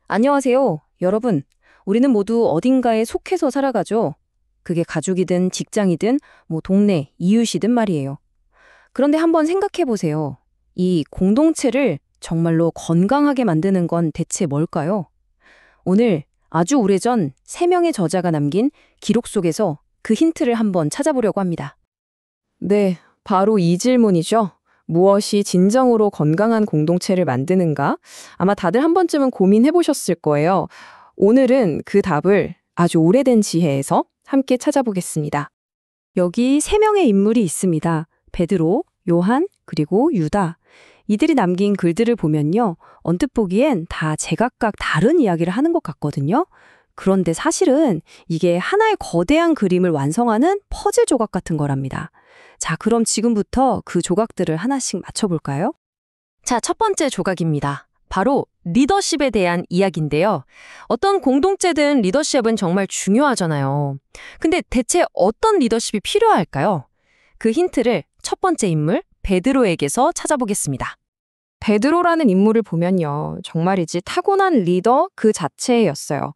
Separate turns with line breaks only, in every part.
안녕하세요. 여러분, 우리는 모두 어딘가에 속해서 살아가죠. 그게 가족이든 직장이든 동네, 이웃이든 말이에요. 그런데 한번 생각해 보세요. 이 공동체를 정말로 건강하게 만드는 건 대체 뭘까요? 오늘 아주 오래전 세 명의 저자가 남긴 기록 속에서 그 힌트를 한번 찾아보려고 합니다. 네, 바로 이 질문이죠. 무엇이 진정으로 건강한 공동체를 만드는가? 아마 다들 한 번쯤은 고민해 보셨을 거예요. 오늘은 그 답을 아주 오래된 지혜에서 함께 찾아보겠습니다. 여기 세 명의 인물이 있습니다. 베드로, 요한, 그리고 유다. 이들이 남긴 글들을 보면요. 언뜻 보기엔 다 제각각 다른 이야기를 하는 것 같거든요. 그런데 사실은 이게 하나의 거대한 그림을 완성하는 퍼즐 조각 같은 거랍니다. 자, 그럼 지금부터 그 조각들을 하나씩 맞춰볼까요? 자, 첫 번째 조각입니다. 바로 리더십에 대한 이야기인데요. 어떤 공동체든 리더십은 정말 중요하잖아요. 근데 대체 어떤 리더십이 필요할까요? 그 힌트를 첫 번째 인물 베드로에게서 찾아보겠습니다. 베드로라는 인물을 보면요. 정말이지 타고난 리더 그 자체였어요.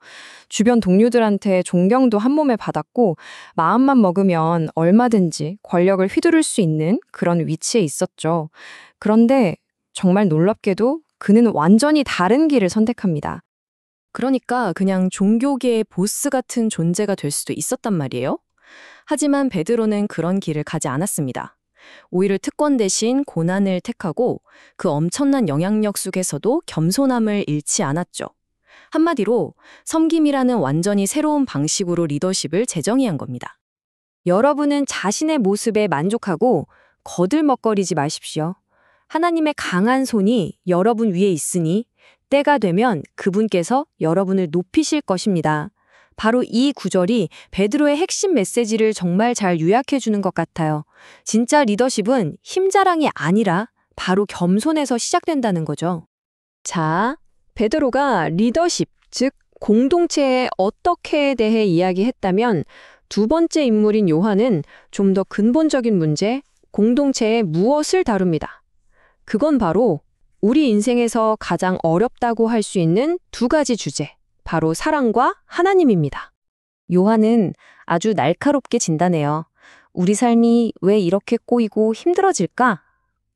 주변 동료들한테 존경도 한 몸에 받았고 마음만 먹으면 얼마든지 권력을 휘두를 수 있는 그런 위치에 있었죠. 그런데 정말 놀랍게도 그는 완전히 다른 길을 선택합니다. 그러니까 그냥 종교계의 보스 같은 존재가 될 수도 있었단 말이에요. 하지만 베드로는 그런 길을 가지 않았습니다. 오히려 특권 대신 고난을 택하고 그 엄청난 영향력 속에서도 겸손함을 잃지 않았죠. 한마디로 섬김이라는 완전히 새로운 방식으로 리더십을 재정의한 겁니다. 여러분은 자신의 모습에 만족하고 거들먹거리지 마십시오. 하나님의 강한 손이 여러분 위에 있으니 때가 되면 그분께서 여러분을 높이실 것입니다. 바로 이 구절이 베드로의 핵심 메시지를 정말 잘 요약해 주는 것 같아요. 진짜 리더십은 힘자랑이 아니라 바로 겸손에서 시작된다는 거죠. 자, 베드로가 리더십, 즉 공동체의 어떻게에 대해 이야기했다면 두 번째 인물인 요한은 좀 더 근본적인 문제, 공동체의 무엇을 다룹니다. 그건 바로 우리 인생에서 가장 어렵다고 할 수 있는 두 가지 주제. 바로 사랑과 하나님입니다. 요한은 아주 날카롭게 진단해요. 우리 삶이 왜 이렇게 꼬이고 힘들어질까?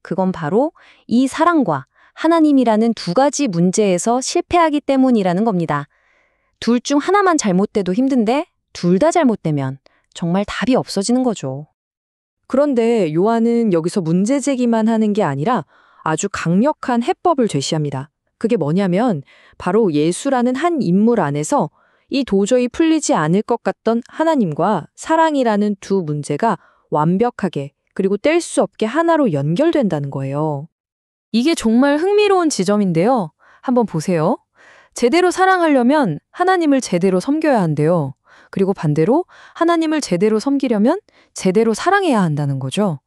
그건 바로 이 사랑과 하나님이라는 두 가지 문제에서 실패하기 때문이라는 겁니다. 둘 중 하나만 잘못돼도 힘든데 둘 다 잘못되면 정말 답이 없어지는 거죠. 그런데 요한은 여기서 문제 제기만 하는 게 아니라 아주 강력한 해법을 제시합니다. 그게 뭐냐면 바로 예수라는 한 인물 안에서 이 도저히 풀리지 않을 것 같던 하나님과 사랑이라는 두 문제가 완벽하게 그리고 뗄 수 없게 하나로 연결된다는 거예요. 이게 정말 흥미로운 지점인데요. 한번 보세요. 제대로 사랑하려면 하나님을 제대로 섬겨야 한대요. 그리고 반대로 하나님을 제대로 섬기려면 제대로 사랑해야 한다는 거죠.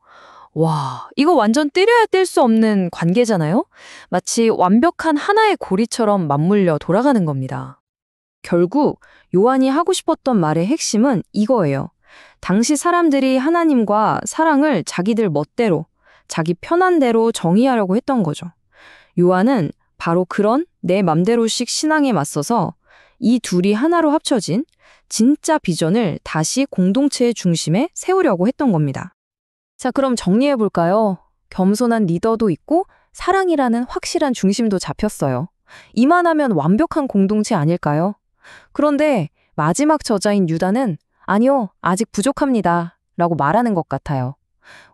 와, 이거 완전 때려야 뗄 수 없는 관계잖아요? 마치 완벽한 하나의 고리처럼 맞물려 돌아가는 겁니다. 결국 요한이 하고 싶었던 말의 핵심은 이거예요. 당시 사람들이 하나님과 사랑을 자기들 멋대로, 자기 편한 대로 정의하려고 했던 거죠. 요한은 바로 그런 내 맘대로식 신앙에 맞서서 이 둘이 하나로 합쳐진 진짜 비전을 다시 공동체의 중심에 세우려고 했던 겁니다. 자, 그럼 정리해 볼까요? 겸손한 리더도 있고 사랑이라는 확실한 중심도 잡혔어요. 이만하면 완벽한 공동체 아닐까요? 그런데 마지막 저자인 유다는 아니요, 아직 부족합니다. 라고 말하는 것 같아요.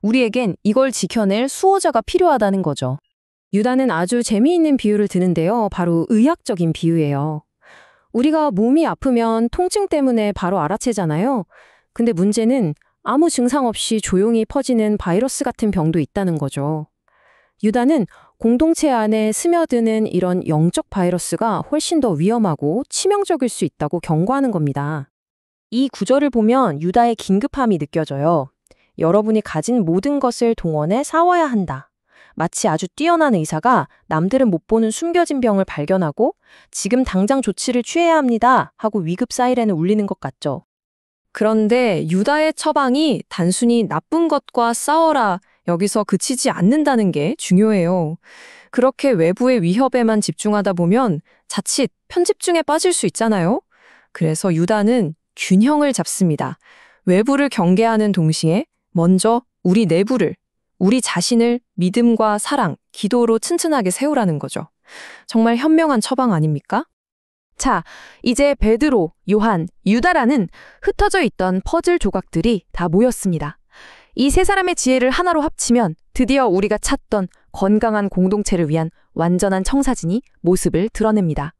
우리에겐 이걸 지켜낼 수호자가 필요하다는 거죠. 유다는 아주 재미있는 비유를 드는데요. 바로 의학적인 비유예요. 우리가 몸이 아프면 통증 때문에 바로 알아채잖아요. 근데 문제는 아무 증상 없이 조용히 퍼지는 바이러스 같은 병도 있다는 거죠. 유다는 공동체 안에 스며드는 이런 영적 바이러스가 훨씬 더 위험하고 치명적일 수 있다고 경고하는 겁니다. 이 구절을 보면 유다의 긴급함이 느껴져요. 여러분이 가진 모든 것을 동원해 싸워야 한다. 마치 아주 뛰어난 의사가 남들은 못 보는 숨겨진 병을 발견하고 지금 당장 조치를 취해야 합니다 하고 위급 사이렌을 울리는 것 같죠. 그런데 유다의 처방이 단순히 나쁜 것과 싸워라 여기서 그치지 않는다는 게 중요해요.
그렇게 외부의 위협에만 집중하다 보면 자칫 편집증에 빠질 수 있잖아요. 그래서 유다는 균형을 잡습니다. 외부를 경계하는 동시에 먼저 우리 내부를, 우리 자신을 믿음과 사랑, 기도로 튼튼하게 세우라는 거죠. 정말 현명한 처방 아닙니까? 자, 이제 베드로, 요한, 유다라는 흩어져 있던 퍼즐 조각들이 다 모였습니다. 이 세 사람의 지혜를 하나로 합치면 드디어 우리가 찾던 건강한 공동체를 위한 완전한 청사진이 모습을 드러냅니다.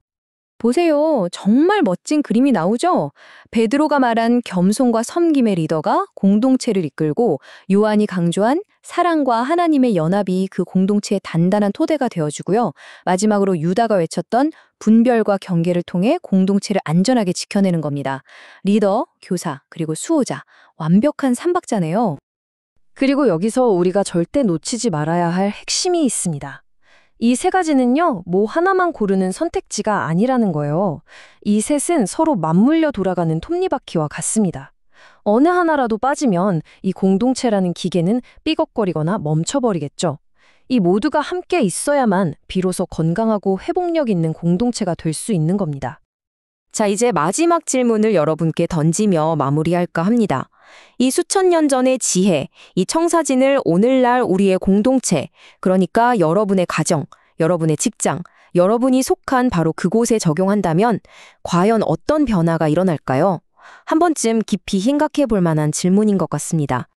보세요. 정말 멋진 그림이 나오죠? 베드로가 말한 겸손과 섬김의 리더가 공동체를 이끌고 요한이 강조한 사랑과 하나님의 연합이 그 공동체의 단단한 토대가 되어주고요. 마지막으로 유다가 외쳤던 분별과 경계를 통해 공동체를 안전하게 지켜내는 겁니다. 리더, 교사, 그리고 수호자. 완벽한 삼박자네요.
그리고 여기서 우리가 절대 놓치지 말아야 할 핵심이 있습니다. 이 세 가지는요, 뭐 하나만 고르는 선택지가 아니라는 거예요. 이 셋은 서로 맞물려 돌아가는 톱니바퀴와 같습니다. 어느 하나라도 빠지면 이 공동체라는 기계는 삐걱거리거나 멈춰버리겠죠. 이 모두가 함께 있어야만 비로소 건강하고 회복력 있는 공동체가 될 수 있는 겁니다.
자, 이제 마지막 질문을 여러분께 던지며 마무리할까 합니다. 이 수천 년 전의 지혜, 이 청사진을 오늘날 우리의 공동체, 그러니까 여러분의 가정, 여러분의 직장, 여러분이 속한 바로 그곳에 적용한다면 과연 어떤 변화가 일어날까요? 한 번쯤 깊이 생각해 볼 만한 질문인 것 같습니다.